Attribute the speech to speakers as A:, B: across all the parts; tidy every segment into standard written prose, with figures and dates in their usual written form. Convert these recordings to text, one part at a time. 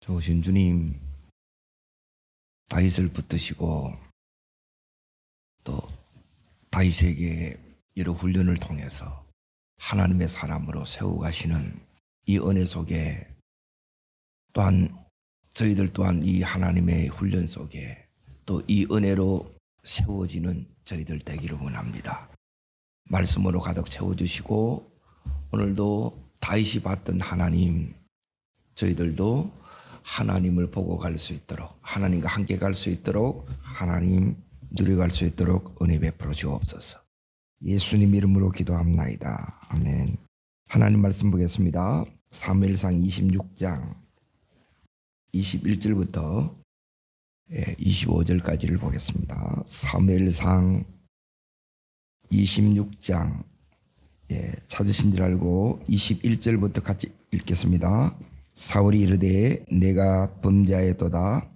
A: 좋으신 주님, 다윗을 붙드시고 또 다윗에게 여러 훈련을 통해서 하나님의 사람으로 세워가시는 이 은혜 속에 또한 저희들 또한 이 하나님의 훈련 속에 또 이 은혜로 세워지는 저희들 되기를 원합니다. 말씀으로 가득 채워주시고 오늘도 다윗이 봤던 하나님, 저희들도 하나님을 보고 갈 수 있도록, 하나님과 함께 갈 수 있도록, 하나님 누려갈 수 있도록 은혜 베풀어 주옵소서. 예수님 이름으로 기도합나이다. 아멘. 하나님 말씀 보겠습니다. 사무엘상 26장 21절부터 25절까지를 보겠습니다. 사무엘상 26장 찾으신 줄 알고 21절부터 같이 읽겠습니다. 사울이 이르되 내가 범죄하였도다.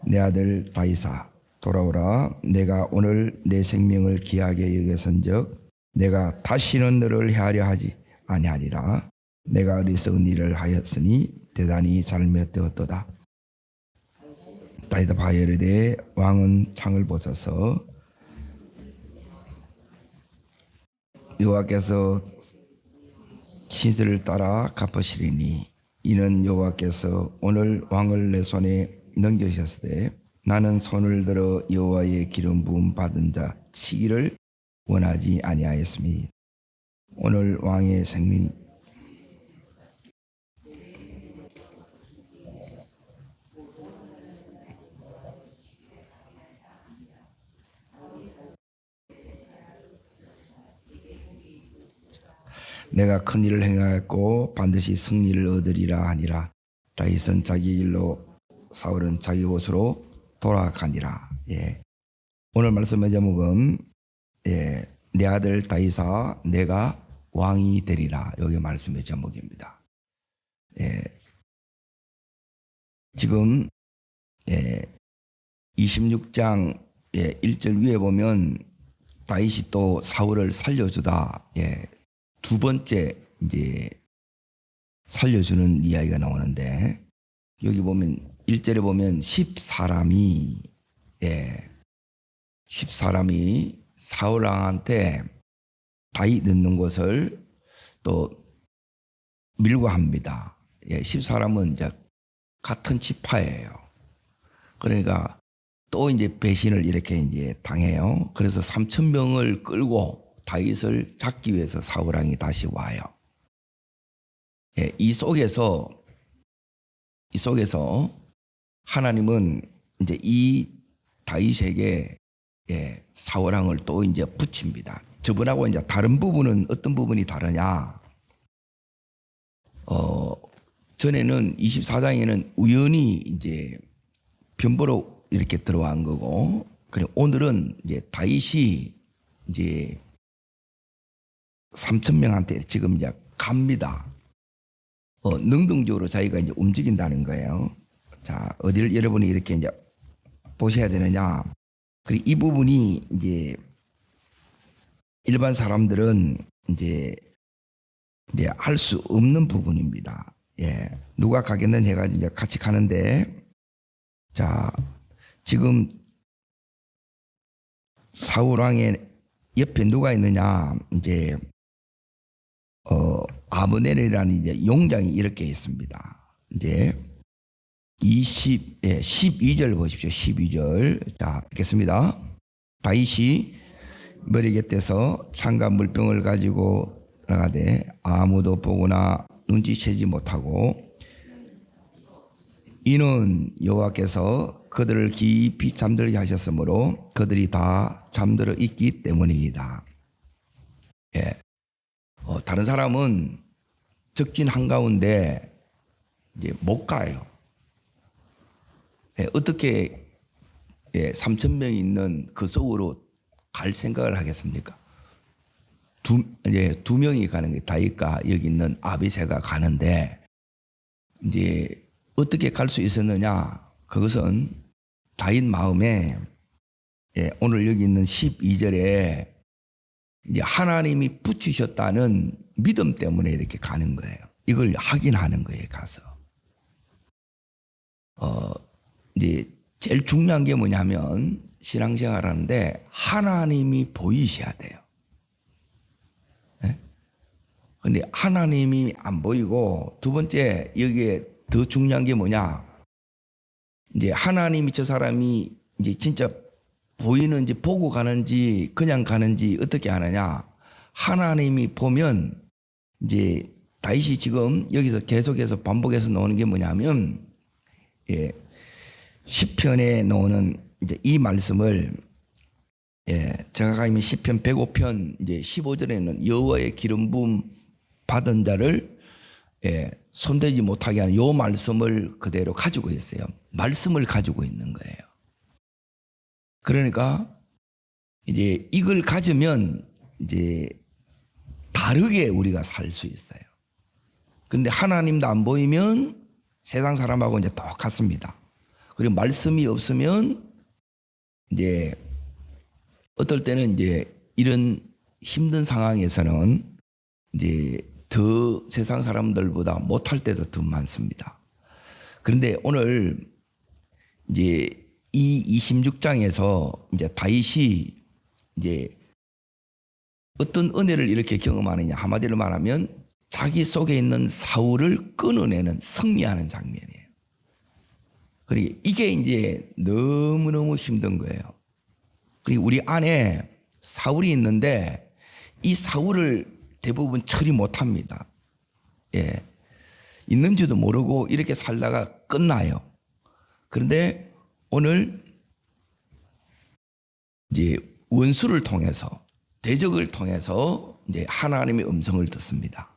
A: 내 아들 다윗아 돌아오라. 내가 오늘 내 생명을 귀하게 여겼은즉 내가 다시는 너를 해하려 하지 아니하리라. 내가 어리석은 일을 하였으니 대단히 잘못되었도다. 다윗아 바에 이르되 왕은 창을 벗어서 여호와께서 신들을 따라 갚으시리니 이는 여호와께서 오늘 왕을 내 손에 넘겨주셨으되 나는 손을 들어 여호와의 기름 부음 받은 자 치기를 원하지 아니하였으니 오늘 왕의 생명이 내가 큰 일을 행하였고 반드시 승리를 얻으리라 하니라. 다윗은 자기 일로 사울은 자기 곳으로 돌아가니라. 오늘 말씀의 제목은 내 아들 다윗아 내가 왕이 되리라. 여기 말씀의 제목입니다. 지금 26장 1절 위에 보면 다윗이 또 사울을 살려주다. 두 번째 이제 살려주는 이야기가 나오는데 여기 보면 1절에 보면 10사람이 사울 왕한테 다윗 넣는 것을 또 밀고 합니다. 10사람은 이제 같은 지파예요. 그러니까 또 이제 배신을 이렇게 이제 당해요. 그래서 3,000명을 끌고 다윗을 잡기 위해서 사울 왕이 다시 와요. 이 속에서 하나님은 이제 이 다윗에게 사울 왕을 또 이제 붙입니다. 저번하고 이제 다른 부분은 어떤 부분이 다르냐? 전에는 24장에는 우연히 이제 변보로 이렇게 들어간 거고, 그리고 오늘은 이제 다윗이 이제 3,000명한테 지금 이제 갑니다. 능동적으로 자기가 이제 움직인다는 거예요. 자, 어디를 여러분이 이렇게 이제 보셔야 되느냐. 그리고 이 부분이 이제 일반 사람들은 이제 할 수 없는 부분입니다. 누가 가겠느냐 해가지고 이제 같이 가는데, 자, 지금 사울 왕의 옆에 누가 있느냐, 이제 아브넬이라는 이제 용장이 이렇게 있습니다. 이제 12절 보십시오. 12절. 자, 읽겠습니다. 다윗이 머리 곁에서 창과 물병을 가지고 나가되 아무도 보거나 눈치채지 못하고 이는 여호와께서 그들을 깊이 잠들게 하셨으므로 그들이 다 잠들어 있기 때문이다. 다른 사람은 적진 한가운데 이제 못 가요. 어떻게 3,000명이 있는 그 속으로 갈 생각을 하겠습니까? 두 명이 가는 게 다윗과 여기 있는 아비새가 가는데 이제 어떻게 갈 수 있었느냐? 그것은 다윗 마음에 오늘 여기 있는 12절에 이제 하나님이 붙이셨다는 믿음 때문에 이렇게 가는 거예요. 이걸 확인하는 거예요, 가서. 이제 제일 중요한 게 뭐냐면 신앙생활 하는데 하나님이 보이셔야 돼요. 근데 하나님이 안 보이고 두 번째 여기에 더 중요한 게 뭐냐? 이제 하나님이 저 사람이 이제 진짜 보이는지 보고 가는지 그냥 가는지 어떻게 하느냐? 하나님이 보면 이제 다윗이 지금 여기서 계속해서 반복해서 나오는 게 뭐냐면 시편에 나오는 이제 이 말씀을 제가 가면 시편 105편 이제 15절에는 여호와의 기름 부음 받은 자를 손대지 못하게 하는 요 말씀을 그대로 가지고 있어요. 말씀을 가지고 있는 거예요. 그러니까 이제 이걸 가지면 이제 다르게 우리가 살 수 있어요. 근데 하나님도 안 보이면 세상 사람하고 이제 똑같습니다. 그리고 말씀이 없으면 이제 어떨 때는 이제 이런 힘든 상황에서는 이제 더 세상 사람들보다 못할 때도 더 많습니다. 그런데 오늘 이제 이 26장에서 이제 다윗이 이제 어떤 은혜를 이렇게 경험하느냐 한마디로 말하면 자기 속에 있는 사울을 끊어내는 승리하는 장면이에요. 그리고 이게 이제 너무너무 힘든 거예요. 그리고 우리 안에 사울이 있는데 이 사울을 대부분 처리 못합니다. 있는지도 모르고 이렇게 살다가 끝나요. 그런데 오늘 이제 원수를 통해서 대적을 통해서 이제 하나님의 음성을 듣습니다.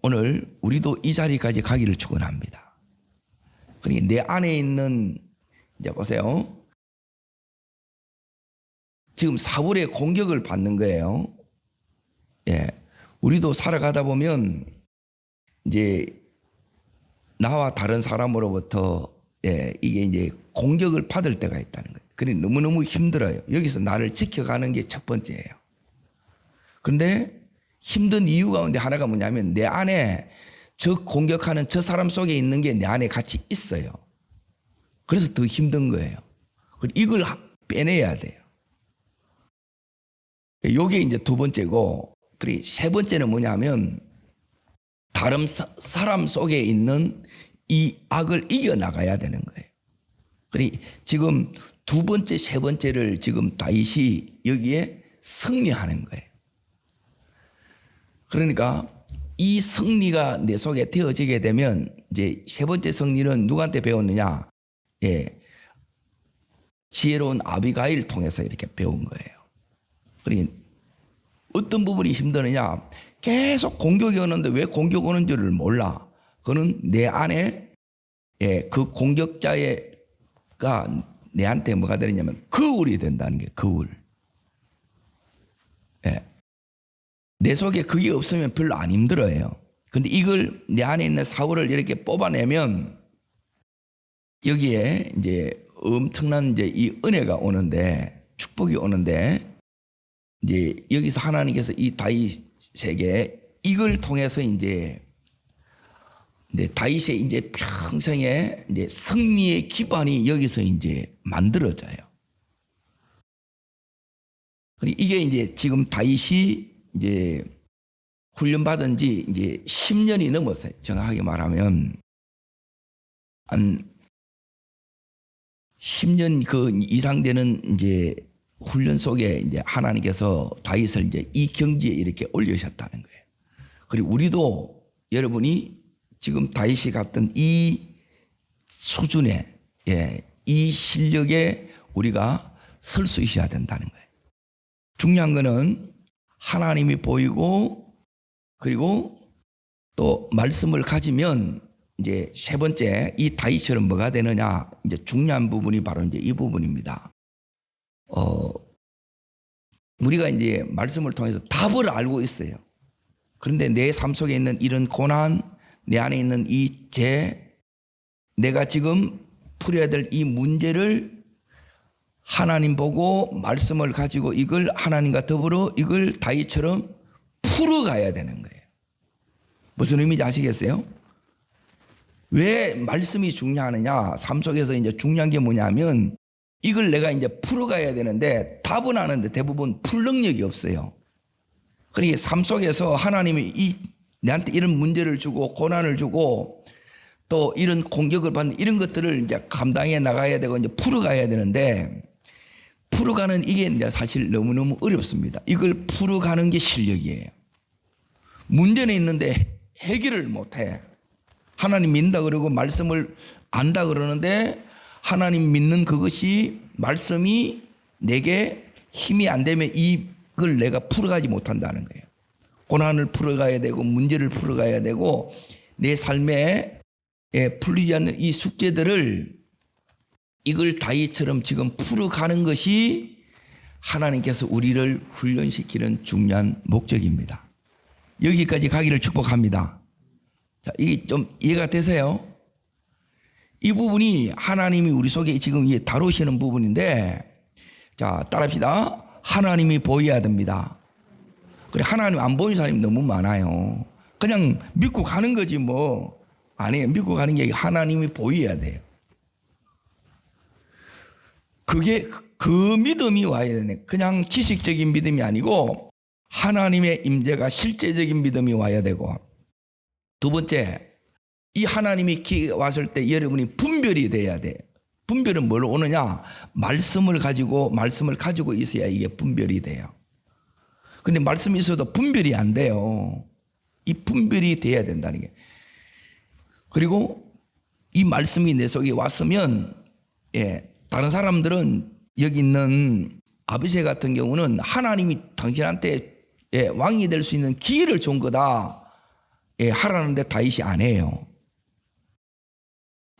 A: 오늘 우리도 이 자리까지 가기를 축원합니다. 그러니까 내 안에 있는 이제 보세요. 지금 사울의 공격을 받는 거예요. 우리도 살아가다 보면 이제 나와 다른 사람으로부터 이게 이제 공격을 받을 때가 있다는 거예요. 그러니 너무너무 힘들어요. 여기서 나를 지켜가는 게 첫 번째예요. 그런데 힘든 이유 가운데 하나가 뭐냐면 내 안에 저 공격하는 저 사람 속에 있는 게 내 안에 같이 있어요. 그래서 더 힘든 거예요. 이걸 빼내야 돼요. 이게 이제 두 번째고, 그리고 세 번째는 뭐냐면 다른 사람 속에 있는 이 악을 이겨나가야 되는 거예요. 그리고 지금 두 번째, 세 번째를 지금 다윗이 여기에 승리하는 거예요. 그러니까 이 승리가 내 속에 되어지게 되면 이제 세 번째 승리는 누구한테 배웠느냐? 지혜로운 아비가일 통해서 이렇게 배운 거예요. 그러니까 어떤 부분이 힘드느냐? 계속 공격이 오는데 왜 공격 오는 줄을 몰라. 그거는 내 안에 그 공격자가 내한테 뭐가 되느냐면 거울이 된다는 게 거울. 내 속에 그게 없으면 별로 안 힘들어요. 근데 이걸 내 안에 있는 사울을 이렇게 뽑아내면 여기에 이제 엄청난 이제 이 은혜가 오는데 축복이 오는데 이제 여기서 하나님께서 이 다윗에게 이걸 통해서 이제 다윗의 이제 평생의 이제 승리의 기반이 여기서 이제 만들어져요. 이게 이제 지금 다윗이 이제 훈련받은 지 이제 10년이 넘었어요. 정확하게 말하면 한 10년 그 이상 되는 이제 훈련 속에 이제 하나님께서 다윗을 이제 이 경지에 이렇게 올리셨다는 거예요. 그리고 우리도 여러분이 지금 다윗이 갔던 이 수준에 이 실력에 우리가 설 수 있어야 된다는 거예요. 중요한 거는 하나님이 보이고 그리고 또 말씀을 가지면 이제 세 번째 이 다윗처럼 뭐가 되느냐, 이제 중요한 부분이 바로 이제 이 부분입니다. 우리가 이제 말씀을 통해서 답을 알고 있어요. 그런데 내 삶 속에 있는 이런 고난, 내 안에 있는 이 죄, 내가 지금 풀어야 될 이 문제를 하나님 보고 말씀을 가지고 이걸 하나님과 더불어 이걸 다윗처럼 풀어가야 되는 거예요. 무슨 의미인지 아시겠어요? 왜 말씀이 중요하느냐? 삶 속에서 이제 중요한 게 뭐냐면 이걸 내가 이제 풀어가야 되는데 답은 아는데 대부분 풀 능력이 없어요. 그러니까 삶 속에서 하나님이 내한테 이런 문제를 주고 고난을 주고 또 이런 공격을 받는 이런 것들을 이제 감당해 나가야 되고 이제 풀어가야 되는데 풀어가는 이게 이제 사실 너무너무 어렵습니다. 이걸 풀어가는 게 실력이에요. 문제는 있는데 해결을 못해. 하나님 믿는다 그러고 말씀을 안다 그러는데 하나님 믿는 그것이 말씀이 내게 힘이 안 되면 이걸 내가 풀어가지 못한다는 거예요. 고난을 풀어가야 되고 문제를 풀어가야 되고 내 삶에 풀리지 않는 이 숙제들을 이걸 다윗처럼 지금 풀어가는 것이 하나님께서 우리를 훈련시키는 중요한 목적입니다. 여기까지 가기를 축복합니다. 자, 이게 좀 이해가 되세요? 이 부분이 하나님이 우리 속에 지금 다루시는 부분인데, 자, 따라합시다. 하나님이 보여야 됩니다. 그래, 하나님 안 보이는 사람이 너무 많아요. 그냥 믿고 가는 거지 뭐. 아니에요. 믿고 가는 게 하나님이 보여야 돼요. 그게 그 믿음이 와야 되네. 그냥 지식적인 믿음이 아니고 하나님의 임재가 실제적인 믿음이 와야 되고, 두 번째, 이 하나님이 왔을 때 여러분이 분별이 돼야 돼. 분별은 뭘로 오느냐? 말씀을 가지고 있어야 이게 분별이 돼요. 근데 말씀이 있어도 분별이 안 돼요. 이 분별이 돼야 된다는 게. 그리고 이 말씀이 내 속에 왔으면, 다른 사람들은 여기 있는 아비새 같은 경우는 하나님이 당신한테 왕이 될 수 있는 기회를 준 거다 하라는데 다윗이 안 해요.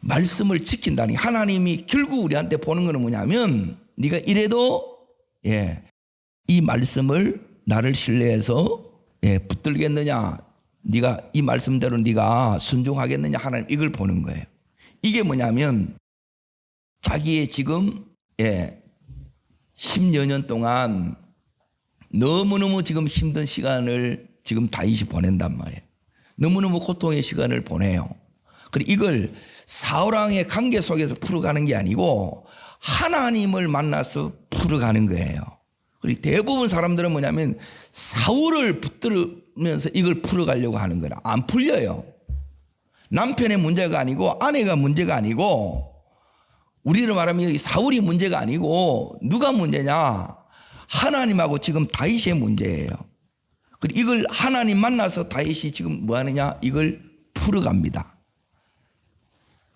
A: 말씀을 지킨다니. 하나님이 결국 우리한테 보는 거는 뭐냐면 네가 이래도 이 말씀을 나를 신뢰해서 붙들겠느냐, 네가 이 말씀대로 네가 순종하겠느냐, 하나님 이걸 보는 거예요. 이게 뭐냐면 자기의 지금 10여 년 동안 너무너무 지금 힘든 시간을 지금 다윗이 보낸단 말이에요. 너무너무 고통의 시간을 보내요. 그리고 이걸 사울왕의 관계 속에서 풀어가는 게 아니고 하나님을 만나서 풀어가는 거예요. 그리고 대부분 사람들은 뭐냐면 사울을 붙들면서 이걸 풀어가려고 하는 거라. 안 풀려요. 남편의 문제가 아니고 아내가 문제가 아니고, 우리를 말하면 여기 사울이 문제가 아니고 누가 문제냐? 하나님하고 지금 다윗의 문제예요. 그리고 이걸 하나님 만나서 다윗이 지금 뭐 하느냐? 이걸 풀어갑니다.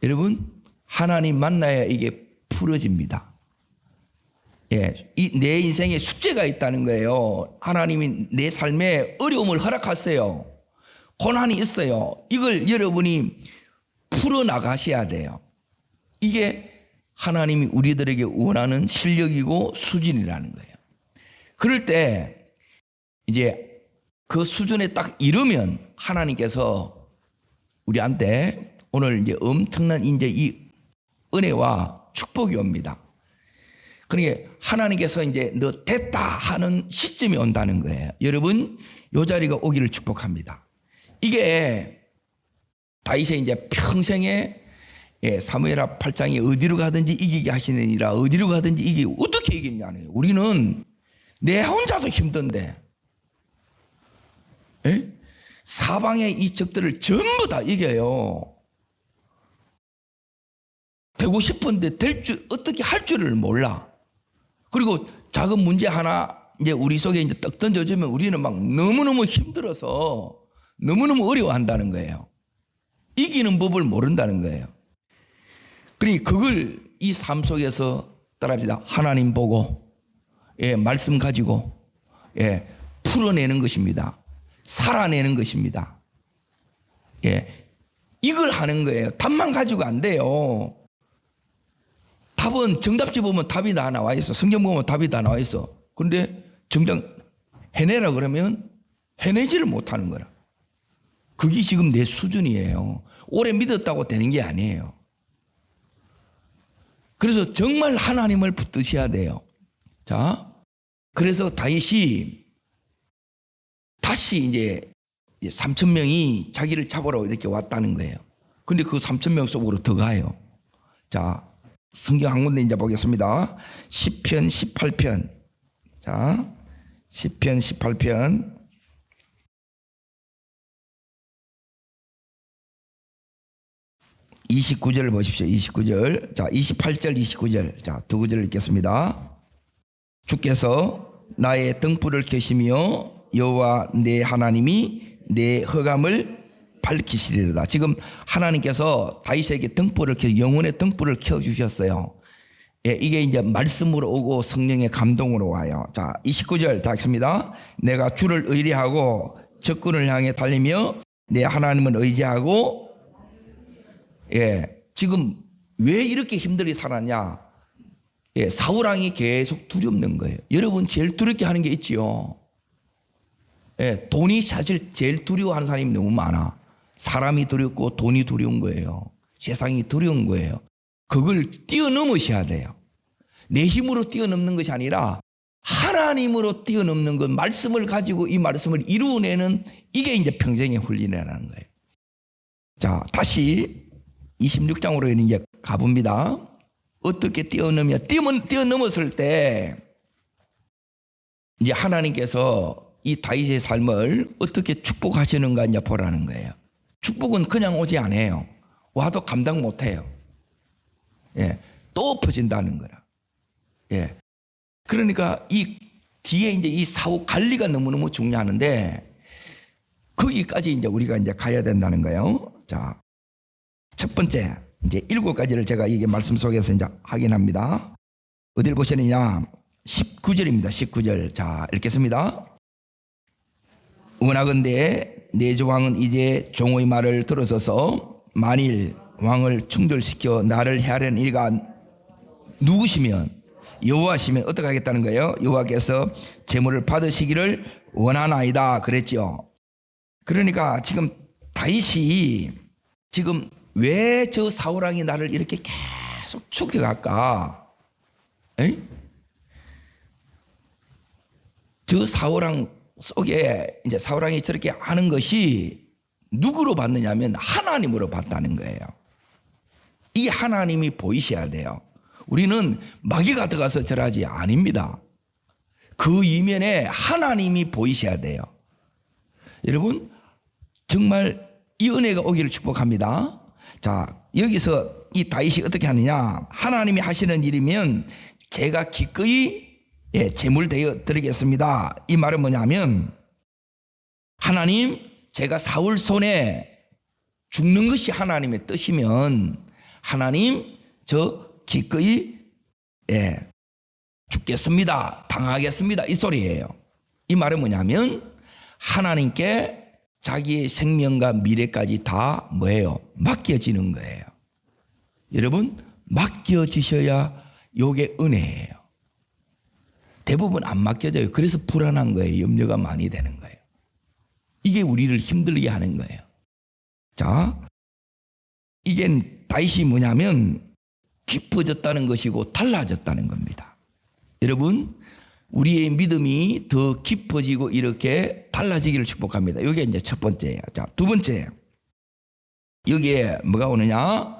A: 여러분, 하나님 만나야 이게 풀어집니다. 내 인생에 숙제가 있다는 거예요. 하나님이 내 삶에 어려움을 허락하세요. 고난이 있어요. 이걸 여러분이 풀어나가셔야 돼요. 이게 하나님이 우리들에게 원하는 실력이고 수준이라는 거예요. 그럴 때 이제 그 수준에 딱 이르면 하나님께서 우리한테 오늘 이제 엄청난 이제 이 은혜와 축복이 옵니다. 그러니까 하나님께서 이제 너 됐다 하는 시점이 온다는 거예요. 여러분, 이 자리가 오기를 축복합니다. 이게 다윗의 이제 평생에 사무엘하 8장에 어디로 가든지 이기게 하시느니라, 어디로 가든지 이기게. 어떻게 이기냐는 거예요. 우리는 내 혼자도 힘든데 사방의 이 적들을 전부 다 이겨요. 되고 싶은데 어떻게 할 줄을 몰라. 그리고 작은 문제 하나 이제 우리 속에 이제 떡 던져주면 우리는 막 너무너무 힘들어서 너무너무 어려워한다는 거예요. 이기는 법을 모른다는 거예요. 그러니까 그걸 이 삶 속에서 따라합시다. 하나님 보고 말씀 가지고 풀어내는 것입니다. 살아내는 것입니다. 이걸 하는 거예요. 답만 가지고 안 돼요. 답은 정답지 보면 답이 다 나와 있어. 성경 보면 답이 다 나와 있어. 그런데 정작 해내라 그러면 해내지를 못하는 거라. 그게 지금 내 수준이에요. 오래 믿었다고 되는 게 아니에요. 그래서 정말 하나님을 붙드셔야 돼요. 자, 그래서 다윗이 다시 이제 3,000명이 자기를 잡으러 이렇게 왔다는 거예요. 근데 그 3천 명 속으로 들어가요. 자, 성경 한 군데 이제 보겠습니다. 시편 18편. 자, 시편 18편. 29절을 보십시오. 29절. 자, 28절, 29절. 자, 두 구절 읽겠습니다. 주께서 나의 등불을 켜시며 여호와 내 하나님이 내 흑암을 밝히시리로다. 지금 하나님께서 다윗에게 등불을 영혼의 등불을 켜 주셨어요. 예, 이게 이제 말씀으로 오고 성령의 감동으로 와요. 자, 29절 다 읽습니다. 내가 주를 의뢰하고 적군을 향해 달리며 내 하나님을 의지하고. 예, 지금 왜 이렇게 힘들게 살았냐? 예, 사울왕이 계속 두렵는 거예요. 여러분 제일 두렵게 하는 게 있지요. 예, 돈이 사실 제일 두려워하는 사람이 너무 많아. 사람이 두렵고 돈이 두려운 거예요. 세상이 두려운 거예요. 그걸 뛰어넘으셔야 돼요. 내 힘으로 뛰어넘는 것이 아니라 하나님으로 뛰어넘는 것, 말씀을 가지고 이 말씀을 이루어내는 이게 이제 평생의 훈련이라는 거예요. 자, 다시 26장으로 이제 가봅니다. 어떻게 뛰어넘었을 때 이제 하나님께서 이 다윗의 삶을 어떻게 축복하시는가 이제 보라는 거예요. 축복은 그냥 오지 않아요. 와도 감당 못 해요. 예, 또 엎어진다는 거라. 예. 그러니까 이 뒤에 이제 이 사후 관리가 너무너무 중요하는데 거기까지 이제 우리가 이제 가야 된다는 거예요. 자, 첫 번째, 이제 7가지를 제가 이게 말씀 속에서 이제 확인합니다. 어딜 보시느냐? 19절입니다. 19절. 자, 읽겠습니다. 원하건대 내 조왕은 이제 종의 말을 들어서서 만일 왕을 충돌시켜 나를 해하려는 이가 누구시면 여호와시면 어떻게 하겠다는 거예요? 여호와께서 제물을 받으시기를 원하나이다 그랬죠. 그러니까 지금 다윗이 지금 왜 저 사울왕이 나를 이렇게 계속 죽여갈까? 에이? 저 사울왕 속에 이제 사울왕이 저렇게 하는 것이 누구로 받느냐면 하나님으로 받다는 거예요. 이 하나님이 보이셔야 돼요. 우리는 마귀가 들어가서 절하지 아닙니다. 그 이면에 하나님이 보이셔야 돼요. 여러분 정말 이 은혜가 오기를 축복합니다. 자, 여기서 이 다윗이 어떻게 하느냐? 하나님이 하시는 일이면 제가 기꺼이 제물 되어 드리겠습니다. 이 말은 뭐냐면 하나님, 제가 사울 손에 죽는 것이 하나님의 뜻이면 하나님, 저 기꺼이 죽겠습니다. 당하겠습니다. 이 소리예요. 이 말은 뭐냐면 하나님께 자기의 생명과 미래까지 다 뭐예요? 맡겨지는 거예요. 여러분, 맡겨지셔야 요게 은혜예요. 대부분 안 맡겨져요. 그래서 불안한 거예요. 염려가 많이 되는 거예요. 이게 우리를 힘들게 하는 거예요. 자, 이게 다윗이 뭐냐면 깊어졌다는 것이고 달라졌다는 겁니다. 여러분, 우리의 믿음이 더 깊어지고 이렇게 달라지기를 축복합니다. 이게 이제 첫 번째예요. 자, 두 번째. 여기에 뭐가 오느냐?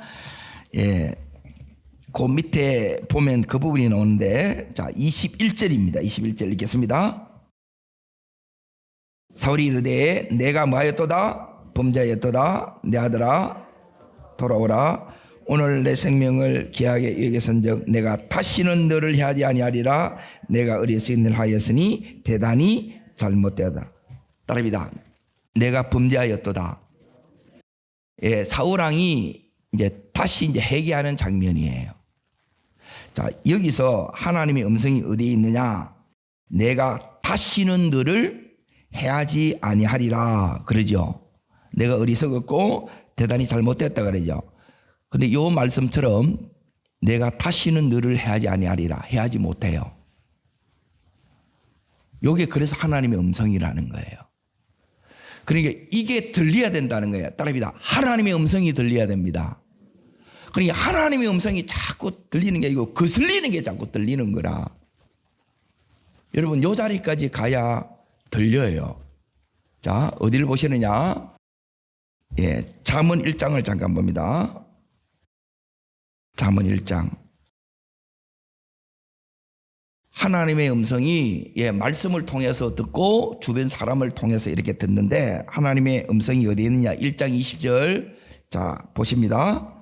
A: 그 밑에 보면 그 부분이 나오는데, 자, 21절입니다. 21절 읽겠습니다. 사울이 이르되 내가 뭐하였도다? 범죄하였도다. 내 아들아 돌아오라. 오늘 내 생명을 귀하게 여기선즉 내가 다시는 너를 해하지 아니하리라. 내가 어리석은 일 하였으니 대단히 잘못되었다. 따라합니다. 내가 범죄하였도다. 예, 사울왕이 이제 다시 이제 회개하는 장면이에요. 자, 여기서 하나님의 음성이 어디에 있느냐? 내가 다시는 너를 해하지 아니하리라 그러죠. 내가 어리석었고 대단히 잘못됐다 그러죠. 근데 요 말씀처럼 내가 다시는 너를 해하지 아니하리라. 해하지 못해요. 요게 그래서 하나님의 음성이라는 거예요. 그러니까 이게 들려야 된다는 거예요. 따라합니다. 하나님의 음성이 들려야 됩니다. 그러니까 하나님의 음성이 자꾸 들리는 게 아니고 거슬리는 게 자꾸 들리는 거라. 여러분 요 자리까지 가야 들려요. 자, 어디를 보시느냐? 잠언 1장을 잠깐 봅니다. 잠언 1장. 하나님의 음성이 말씀을 통해서 듣고 주변 사람을 통해서 이렇게 듣는데 하나님의 음성이 어디에 있느냐? 1장 20절. 자, 보십니다.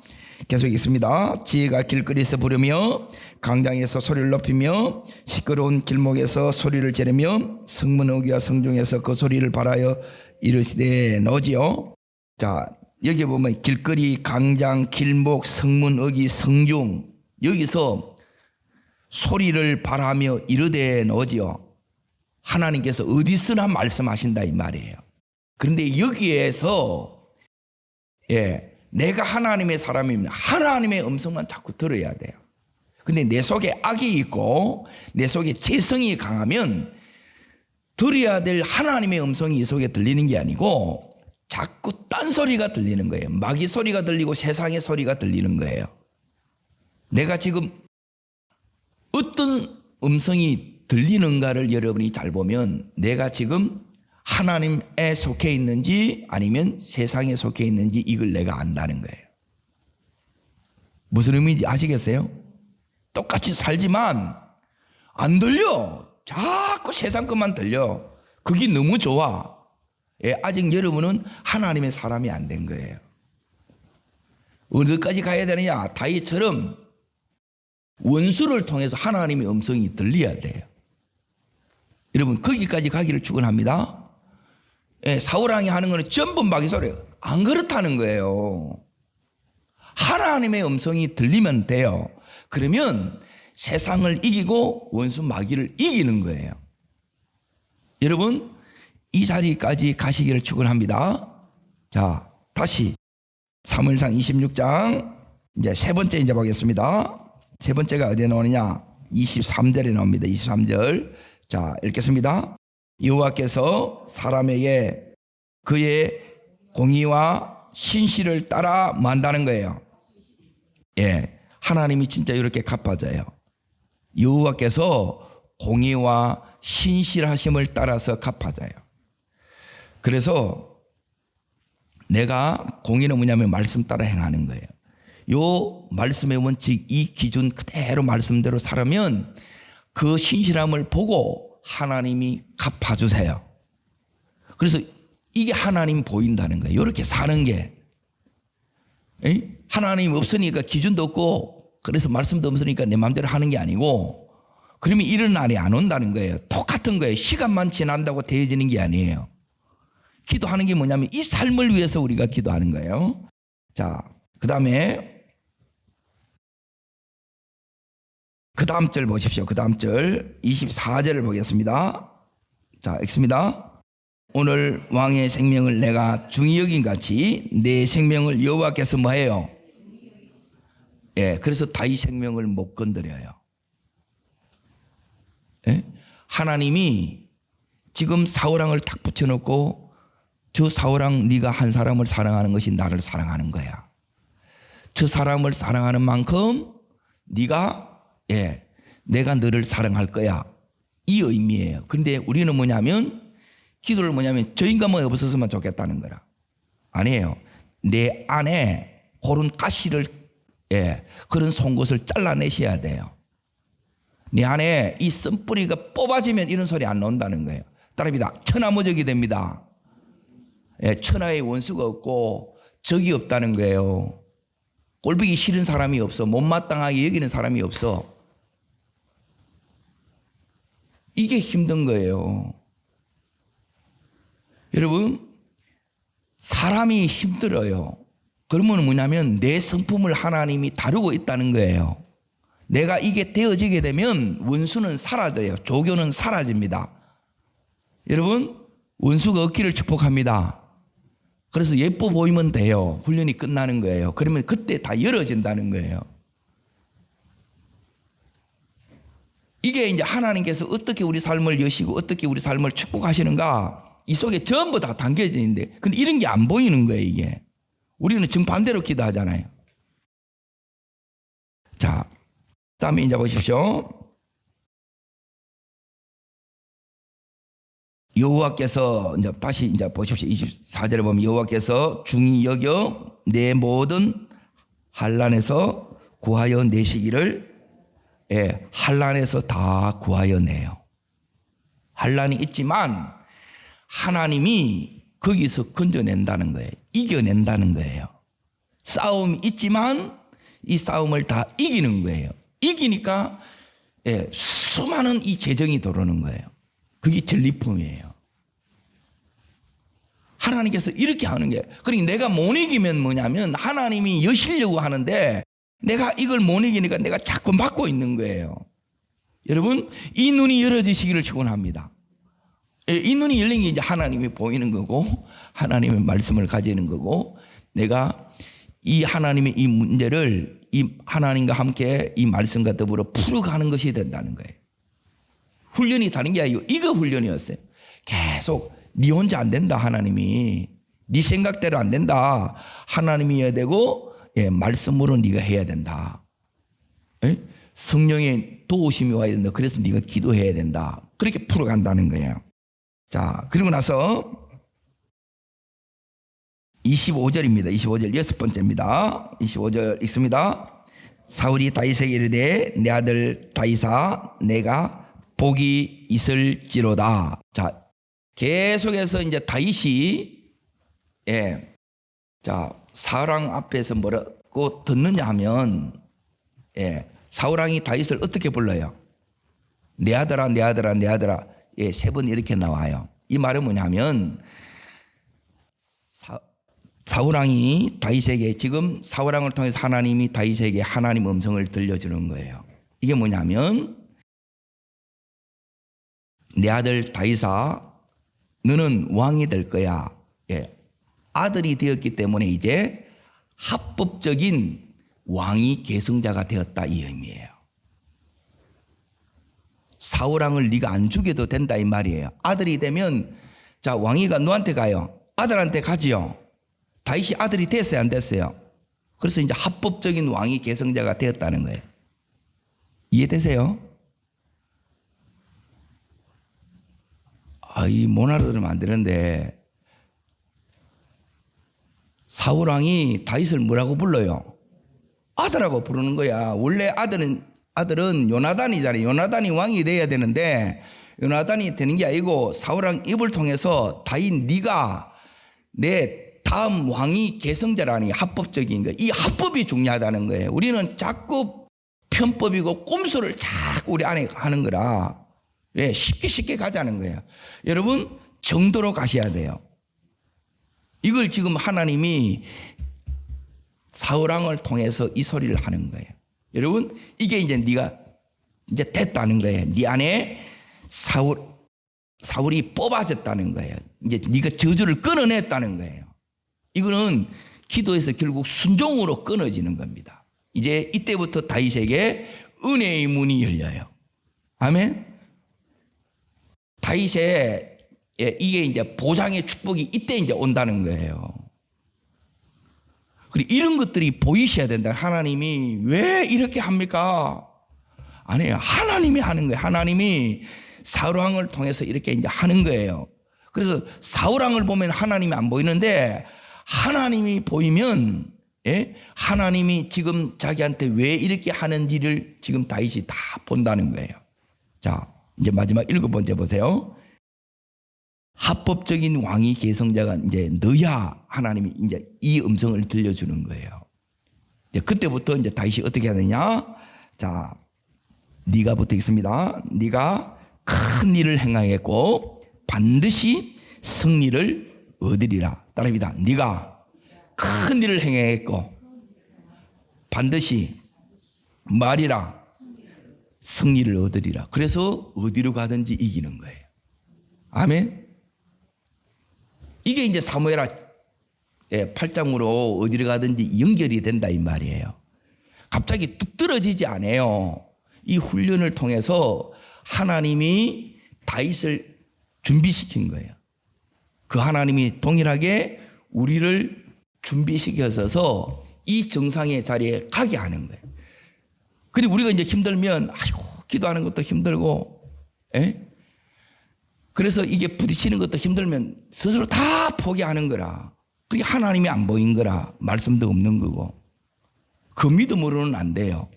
A: 계속 읽습니다. 지혜가 길거리에서 부르며 강장에서 소리를 높이며 시끄러운 길목에서 소리를 지르며 성문어기와 성중에서 그 소리를 발하여 이르시되 너지요. 자, 여기 보면 길거리, 강장, 길목, 성문어기, 성중, 여기서 소리를 발하며 이르되 너지요. 하나님께서 어디서나 말씀하신다 이 말이에요. 그런데 여기에서 내가 하나님의 사람이면 하나님의 음성만 자꾸 들어야 돼요. 근데 내 속에 악이 있고 내 속에 재성이 강하면 들어야 될 하나님의 음성이 이 속에 들리는 게 아니고 자꾸 딴 소리가 들리는 거예요. 마귀 소리가 들리고 세상의 소리가 들리는 거예요. 내가 지금 어떤 음성이 들리는가를 여러분이 잘 보면 내가 지금 하나님에 속해 있는지 아니면 세상에 속해 있는지 이걸 내가 안다는 거예요. 무슨 의미인지 아시겠어요? 똑같이 살지만 안 들려. 자꾸 세상 것만 들려. 그게 너무 좋아. 아직 여러분은 하나님의 사람이 안 된 거예요. 어디까지 가야 되느냐? 다윗처럼 원수를 통해서 하나님의 음성이 들려야 돼요. 여러분 거기까지 가기를 축원합니다. 사울왕이 하는 거는 전부 마귀 소리예요. 안 그렇다는 거예요. 하나님의 음성이 들리면 돼요. 그러면 세상을 이기고 원수 마귀를 이기는 거예요. 여러분 이 자리까지 가시기를 축원합니다. 자, 다시 사무엘상 26장 이제 세 번째 이제 보겠습니다. 세 번째가 어디에 나오느냐? 23절에 나옵니다. 23절. 자, 읽겠습니다. 여호와께서 사람에게 그의 공의와 신실을 따라 만다는 거예요. 하나님이 진짜 이렇게 갚아줘요. 여호와께서 공의와 신실하심을 따라서 갚아줘요. 그래서 내가 공의는 뭐냐면 말씀 따라 행하는 거예요. 요 말씀의 원칙, 이 기준 그대로 말씀대로 살면 그 신실함을 보고 하나님이 갚아주세요. 그래서 이게 하나님 보인다는 거예요. 이렇게 사는 게. 하나님 없으니까 기준도 없고 그래서 말씀도 없으니까 내 마음대로 하는 게 아니고 그러면 이런 날이 안 온다는 거예요. 똑같은 거예요. 시간만 지난다고 되어지는 게 아니에요. 기도하는 게 뭐냐면 이 삶을 위해서 우리가 기도하는 거예요. 자, 그 다음에 그 다음 절 보십시오. 그 다음 절 24절을 보겠습니다. 자, 읽습니다. 오늘 왕의 생명을 내가 중히 여긴 같이 내 생명을 여호와께서 뭐해요? 그래서 다윗 생명을 못 건드려요. 하나님이 지금 사울왕을 딱 붙여놓고 저 사울왕 네가 한 사람을 사랑하는 것이 나를 사랑하는 거야. 저 사람을 사랑하는 만큼 네가 내가 너를 사랑할 거야. 이 의미예요. 그런데 우리는 뭐냐면 기도를 뭐냐면 저 인간만 없었으면 좋겠다는 거라. 아니에요. 내 안에 그런 가시를 그런 송곳을 잘라내셔야 돼요. 내 안에 이 쓴뿌리가 뽑아지면 이런 소리 안 나온다는 거예요. 따라합니다. 천하무적이 됩니다. 천하의 원수가 없고 적이 없다는 거예요. 꼴보기 싫은 사람이 없어. 못마땅하게 여기는 사람이 없어. 이게 힘든 거예요. 여러분 사람이 힘들어요. 그러면 뭐냐면 내 성품을 하나님이 다루고 있다는 거예요. 내가 이게 되어지게 되면 원수는 사라져요. 조교는 사라집니다. 여러분 원수가 없기를 축복합니다. 그래서 예뻐 보이면 돼요. 훈련이 끝나는 거예요. 그러면 그때 다 열어진다는 거예요. 이게 이제 하나님께서 어떻게 우리 삶을 여시고 어떻게 우리 삶을 축복하시는가 이 속에 전부 다 담겨져 있는데 근데 이런 게 안 보이는 거예요. 이게 우리는 정반대로 기도하잖아요. 자, 다음에 이제 보십시오. 여호와께서 이제 다시 이제 보십시오. 24절에 보면 여호와께서 중히 여겨 내 모든 환난에서 구하여 내시기를, 환난에서 다 구하여 내요. 환난이 있지만 하나님이 거기서 건져낸다는 거예요. 이겨낸다는 거예요. 싸움이 있지만 이 싸움을 다 이기는 거예요. 이기니까 수많은 이 재정이 들어오는 거예요. 그게 전리품이에요. 하나님께서 이렇게 하는 게, 그러니까 내가 못 이기면 뭐냐면 하나님이 여시려고 하는데 내가 이걸 못 이기니까 내가 자꾸 막고 있는 거예요. 여러분, 이 눈이 열어지시기를 축원합니다. 이 눈이 열린 게 이제 하나님이 보이는 거고 하나님의 말씀을 가지는 거고, 내가 이 하나님의 이 문제를 이 하나님과 함께 이 말씀과 더불어 풀어가는 것이 된다는 거예요. 훈련이 다른 게 아니고 이거 훈련이었어요. 계속 네 혼자 안 된다. 하나님이 네 생각대로 안 된다. 하나님이 해야 되고, 말씀으로 네가 해야 된다. 성령의 도우심이 와야 된다. 그래서 네가 기도해야 된다. 그렇게 풀어간다는 거예요. 자, 그리고 나서 25절입니다. 25절 여섯 번째입니다. 25절 읽습니다. 사울이 다윗에게 이르되 내 아들 다윗아 내가 복이 있을지로다. 자, 계속해서 이제 다윗이 사울왕 앞에서 뭐라고 듣느냐 하면, 사울왕이 다윗을 어떻게 불러요? 내 아들아 내 아들아 내 아들아. 세 번 이렇게 나와요. 이 말은 뭐냐면 사울왕이 다윗에게, 지금 사울왕을 통해서 하나님이 다윗에게 하나님 음성을 들려주는 거예요. 이게 뭐냐면 내 아들 다윗아 너는 왕이 될 거야. 아들이 되었기 때문에 이제 합법적인 왕위 계승자가 되었다, 이 의미예요. 사울왕을 네가 안 죽여도 된다 이 말이에요. 아들이 되면 자, 왕위가 누구한테 가요? 아들한테 가지요. 다윗이 아들이 됐어요, 안 됐어요? 그래서 이제 합법적인 왕위 계승자가 되었다는 거예요. 이해되세요? 이 못 알아들으면 안 되는데, 사울왕이 다윗을 뭐라고 불러요? 아들하고 부르는 거야. 원래 아들은 요나단이잖아요. 요나단이 왕이 돼야 되는데 요나단이 되는 게 아니고 사울왕 입을 통해서 다윗 네가 내 다음 왕위 계승자라니, 합법적인 거. 이 합법이 중요하다는 거예요. 우리는 자꾸 편법이고 꼼수를 자꾸 우리 안에 하는 거라 쉽게 가자는 거예요. 여러분, 정도로 가셔야 돼요. 이걸 지금 하나님이 사울왕을 통해서 이 소리를 하는 거예요. 여러분, 이게 이제 네가 이제 됐다는 거예요. 네 안에 사울이 뽑아졌다는 거예요. 이제 네가 저주를 끊어냈다는 거예요. 이거는 기도에서 결국 순종으로 끊어지는 겁니다. 이제 이때부터 다윗에게 은혜의 문이 열려요. 아멘. 다윗의 이게 이제 보장의 축복이 이때 이제 온다는 거예요. 그리고 이런 것들이 보이셔야 된다. 하나님이 왜 이렇게 합니까? 아니에요. 하나님이 하는 거예요. 하나님이 사울왕을 통해서 이렇게 이제 하는 거예요. 그래서 사울왕을 보면 하나님이 안 보이는데, 하나님이 보이면 하나님이 지금 자기한테 왜 이렇게 하는지를 지금 다윗이 다 본다는 거예요. 자, 이제 마지막 7번째 보세요. 합법적인 왕위 계승자가 이제 너야 하나님이 이제 이 음성을 들려주는 거예요. 이제 그때부터 이제 다윗이 어떻게 하느냐? 자, 네가 붙어있습니다. 네가 큰 일을 행하겠고 반드시 승리를 얻으리라. 따라합니다. 네가 큰 일을 행하겠고 반드시 말이라 승리를 얻으리라. 그래서 어디로 가든지 이기는 거예요. 아멘. 이게 이제 사무엘하 8장으로 어디로 가든지 연결이 된다 이 말이에요. 갑자기 뚝 떨어지지 않아요. 이 훈련을 통해서 하나님이 다윗을 준비시킨 거예요. 그 하나님이 동일하게 우리를 준비시켜서 이 정상의 자리에 가게 하는 거예요. 그리고 우리가 이제 힘들면 아이고 기도하는 것도 힘들고 그래서 이게 부딪히는 것도 힘들면 스스로 다 포기하는 거라. 그게 하나님이 안 보인 거라. 말씀도 없는 거고. 그 믿음으로는 안 돼요.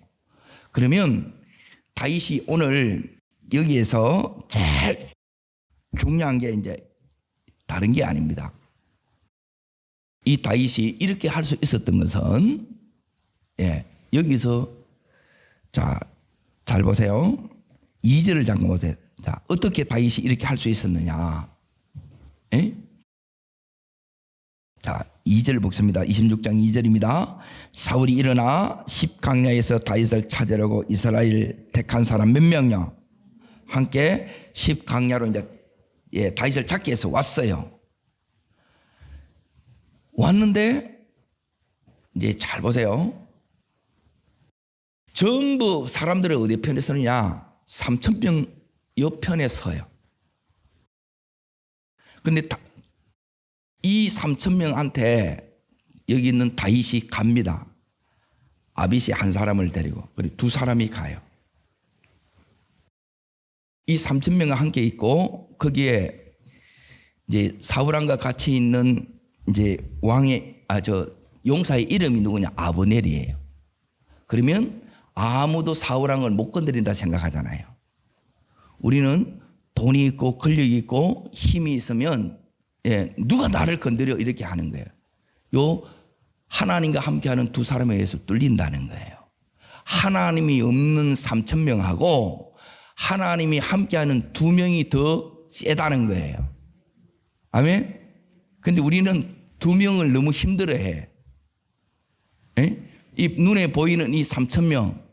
A: 그러면 다윗이 오늘 여기에서 제일 중요한 게 이제 다른 게 아닙니다. 이 다윗이 이렇게 할 수 있었던 것은 여기서 잘 보세요. 2절을 잠깐 보세요. 자, 어떻게 다윗이 이렇게 할 수 있었느냐? 자, 2절 보겠습니다. 26장 2절입니다. 사울이 일어나 십강야에서 다윗을 찾으려고 이스라엘 택한 사람 몇 명요? 함께 십강야로 이제 다윗을 찾기 위해서 왔어요. 왔는데 이제 잘 보세요. 전부 사람들을 어디 편에 서느냐? 3,000명 옆편에 서요. 근데 이 3,000명한테 여기 있는 다윗이 갑니다. 아빗이 한 사람을 데리고, 그리고 두 사람이 가요. 이 3,000명과 함께 있고, 거기에 이제 사울왕과 같이 있는 이제 용사의 이름이 누구냐? 아브넬이에요. 그러면 아무도 사울왕을 못 건드린다 생각하잖아요. 우리는 돈이 있고 권력이 있고 힘이 있으면 누가 나를 건드려 이렇게 하는 거예요. 하나님과 함께하는 두 사람에 의해서 뚫린다는 거예요. 하나님이 없는 3,000명하고 하나님이 함께하는 2명이 더 세다는 거예요. 아멘? 근데 우리는 2명을 너무 힘들어해. 이 눈에 보이는 이 3,000명,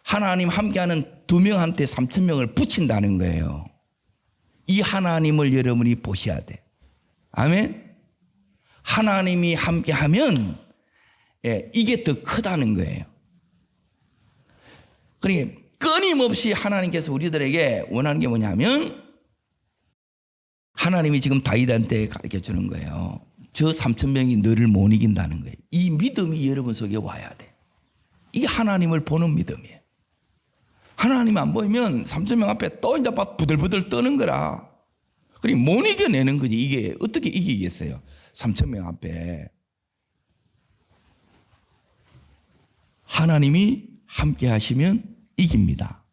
A: 하나님 함께하는 2명한테 3,000명을 붙인다는 거예요. 이 하나님을 여러분이 보셔야 돼. 아멘? 하나님이 함께하면 이게 더 크다는 거예요. 그러니까 끊임없이 하나님께서 우리들에게 원하는 게 뭐냐면, 하나님이 지금 다윗한테 가르쳐 주는 거예요. 저 3,000명이 너를 못 이긴다는 거예요. 이 믿음이 여러분 속에 와야 돼. 이게 하나님을 보는 믿음이에요. 하나님 안 보이면 3,000명 앞에 또 이제 막 부들부들 떠는 거라. 그리고 못 이겨내는 거지. 이게 어떻게 이기겠어요? 3,000명 앞에. 하나님이 함께 하시면 이깁니다.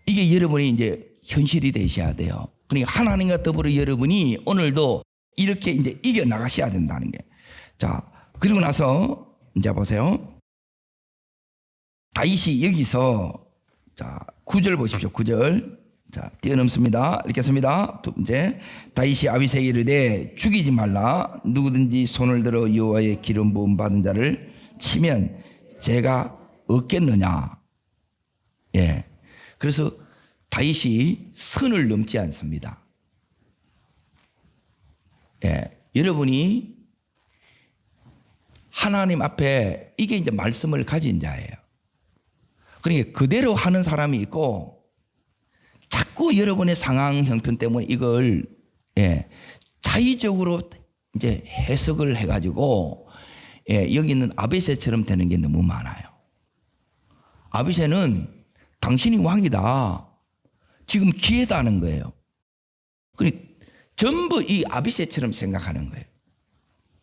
A: 이게 여러분이 이제 현실이 되셔야 돼요. 그러니까 하나님과 더불어 여러분이 오늘도 이렇게 이제 이겨 나가셔야 된다는 게. 자, 그리고 나서 이제 보세요. 다윗이 여기서 9절 보십시오. 9절. 자, 뛰어넘습니다. 읽겠습니다. 두 번째. 다윗이 아비새에게 이르되 죽이지 말라. 누구든지 손을 들어 여호와의 기름 부음 받은 자를 치면 죄가 없겠느냐. 그래서 다윗이 선을 넘지 않습니다. 여러분이 하나님 앞에 이게 이제 말씀을 가진 자예요. 그러니까 그대로 하는 사람이 있고, 자꾸 여러분의 상황 형편 때문에 이걸 자의적으로 이제 해석을 해가지고 여기 있는 아비새처럼 되는 게 너무 많아요. 아비새는 당신이 왕이다, 지금 기회다는 거예요. 그러니까 전부 이 아비새처럼 생각하는 거예요.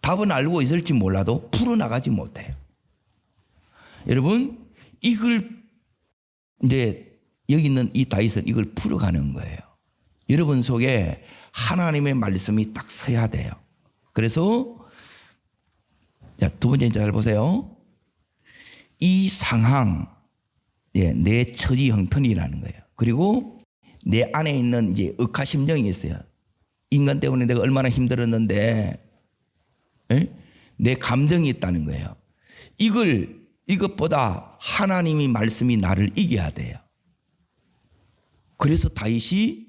A: 답은 알고 있을지 몰라도 풀어나가지 못해요. 여러분, 이걸 이제 여기 있는 이 다윗은 이걸 풀어가는 거예요. 여러분 속에 하나님의 말씀이 딱 서야 돼요. 그래서 두 번째 잘 보세요. 이 상황, 내 처지 형편이라는 거예요. 그리고 내 안에 있는 이제 억하심정이 있어요. 인간 때문에 내가 얼마나 힘들었는데, 내 감정이 있다는 거예요. 이것보다 하나님이 말씀이 나를 이겨야 돼요. 그래서 다윗이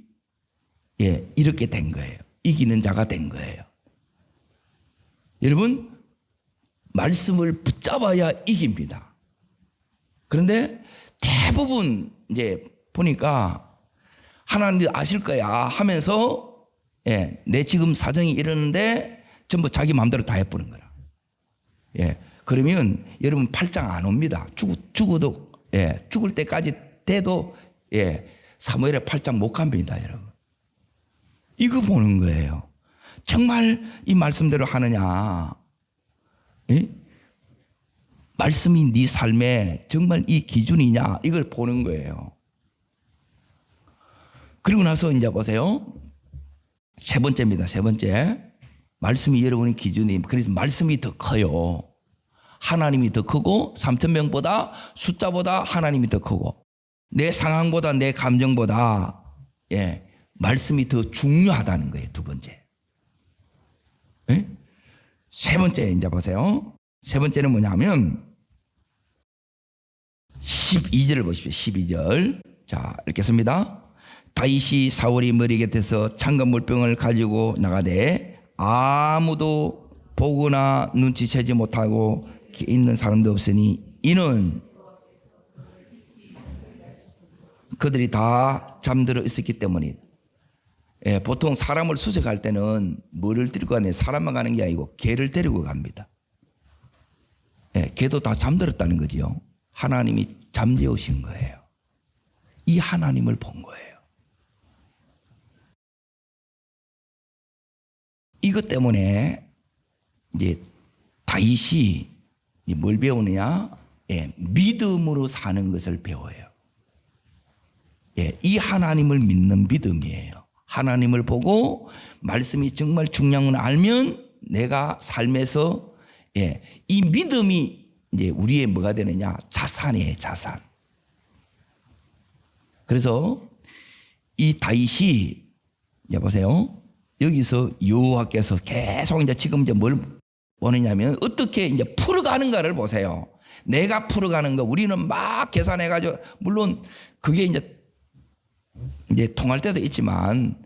A: 이렇게 된 거예요. 이기는 자가 된 거예요. 여러분, 말씀을 붙잡아야 이깁니다. 그런데 대부분 이제 보니까 하나님이 아실 거야 하면서 내 지금 사정이 이러는데 전부 자기 마음대로 다 해버린 거라. 그러면 여러분 팔짱 안 옵니다. 죽어도 죽을 때까지 돼도 사무엘의 8장 못 갑니다, 여러분. 이거 보는 거예요. 정말 이 말씀대로 하느냐? 예? 말씀이 네 삶에 정말 이 기준이냐? 이걸 보는 거예요. 그리고 나서 이제 보세요. 세 번째입니다. 세 번째. 말씀이 여러분의 기준이, 그래서 말씀이 더 커요. 하나님이 더 크고 3,000명보다 숫자보다 하나님이 더 크고 내 상황보다 내 감정보다 말씀이 더 중요하다는 거예요. 두 번째. 세 번째 이제 보세요. 세 번째는 뭐냐면 12절을 보십시오. 12절. 자, 읽겠습니다. 다윗이 사울이 머리 곁에서 창건 물병을 가지고 나가되 아무도 보거나 눈치채지 못하고 있는 사람도 없으니 이는 그들이 다 잠들어 있었기 때문이다. 보통 사람을 수색할 때는 뭐를 데리고 가냐, 사람만 가는 게 아니고 개를 데리고 갑니다. 개도 다 잠들었다는 거죠. 하나님이 잠재우신 거예요. 이 하나님을 본 거예요. 이것 때문에 이제 다윗이 뭘 배우느냐? 믿음으로 사는 것을 배워요. 이 하나님을 믿는 믿음이에요. 하나님을 보고 말씀이 정말 중요한 걸 알면 내가 삶에서 이 믿음이 이제 우리의 뭐가 되느냐? 자산이에요, 자산. 그래서 이 다윗이 이제 보세요. 여기서 여호와께서 계속 이제 지금 이제 뭘 보느냐면 어떻게 이제 풀어가는가를 보세요. 내가 풀어가는 거 우리는 막 계산해가지고 물론 그게 이제 통할 때도 있지만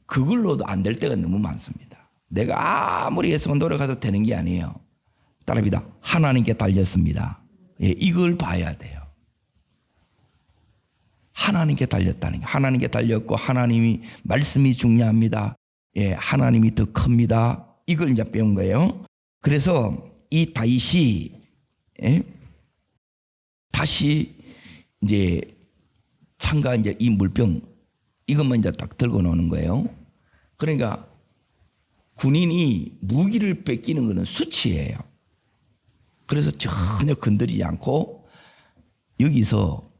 A: 그걸로도 안 될 때가 너무 많습니다. 내가 아무리 애쓰고 노력해도 되는 게 아니에요. 따라합니다. 하나님께 달렸습니다. 이걸 봐야 돼요. 하나님께 달렸다는 게 하나님께 달렸고 하나님이 말씀이 중요합니다. 하나님이 더 큽니다. 이걸 이제 배운 거예요. 그래서 이 다윗이 다시 이제 창과 이제 이 물병 이것만 이제 딱 들고 노는 거예요. 그러니까 군인이 무기를 뺏기는 것은 수치예요. 그래서 전혀 건드리지 않고 여기서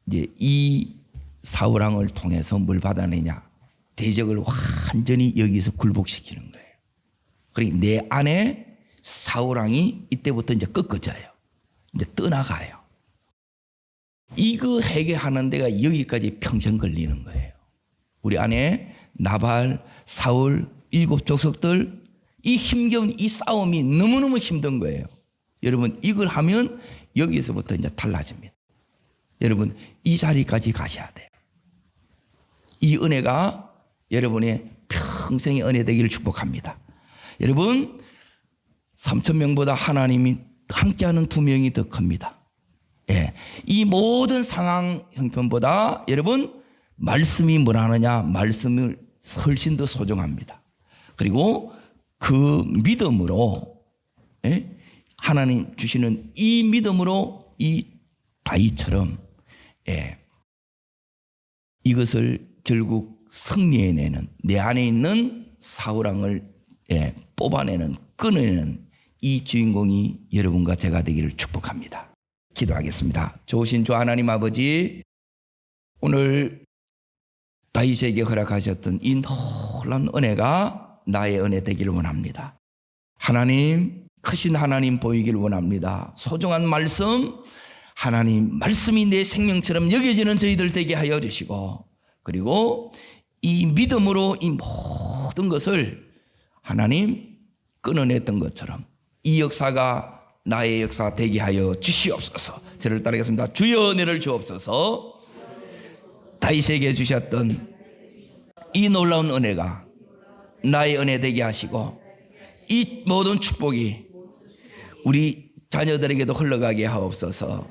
A: 이제 이 사울왕을 통해서 뭘 받아내냐? 대적을 완전히 여기서 굴복시키는 거예요. 그러니까 내 안에 사울왕이 이때부터 이제 꺾어져요. 이제 떠나가요. 이거 해결하는 데가 여기까지 평생 걸리는 거예요. 우리 안에 나발, 사울, 7족속들 이 힘겨운 이 싸움이 너무너무 힘든 거예요. 여러분 이걸 하면 여기서부터 이제 달라집니다. 여러분 이 자리까지 가셔야 돼요. 이 은혜가 여러분의 평생의 은혜 되기를 축복합니다. 여러분 3,000명보다 하나님이 함께하는 2명이 더 큽니다. 이 모든 상황 형편보다 여러분 말씀이 뭘 하느냐? 말씀을 훨씬 더 소중합니다. 그리고 그 믿음으로 하나님 주시는 이 믿음으로 이 다윗처럼 이것을 결국 승리해내는 내 안에 있는 사울왕을 뽑아내는 끊어내는 이 주인공이 여러분과 제가 되기를 축복합니다. 기도하겠습니다. 좋으신 주 하나님 아버지, 오늘 다윗에게 허락하셨던 이 놀라운 은혜가 나의 은혜 되기를 원합니다. 하나님, 크신 하나님 보이기를 원합니다. 소중한 말씀, 하나님 말씀이 내 생명처럼 여겨지는 저희들 되게 하여 주시고, 그리고 이 믿음으로 이 모든 것을 하나님 끊어냈던 것처럼 이 역사가 나의 역사 되게 하여 주시옵소서. 저를 따르겠습니다. 주여 은혜를 주옵소서. 다윗에게 주셨던 이 놀라운 은혜가 나의 은혜 되게 하시고 이 모든 축복이 우리 자녀들에게도 흘러가게 하옵소서.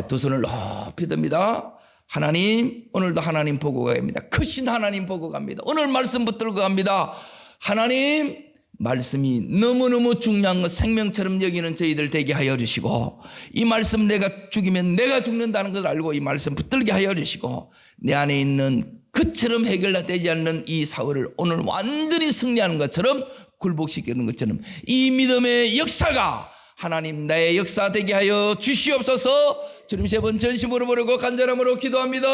A: 두 손을 높이 듭니다. 하나님, 오늘도 하나님 보고 갑니다. 크신 하나님 보고 갑니다. 오늘 말씀 붙들고 갑니다. 하나님, 말씀이 너무너무 중요한 것, 생명처럼 여기는 저희들 되게 하여 주시고, 이 말씀 내가 죽이면 내가 죽는다는 것을 알고 이 말씀 붙들게 하여 주시고, 내 안에 있는 그처럼 해결되지 않는 이 사울을 오늘 완전히 승리하는 것처럼, 굴복시키는 것처럼 이 믿음의 역사가 하나님 나의 역사 되게 하여 주시옵소서. 주님 세 번 전심으로 부르고 간절함으로 기도합니다.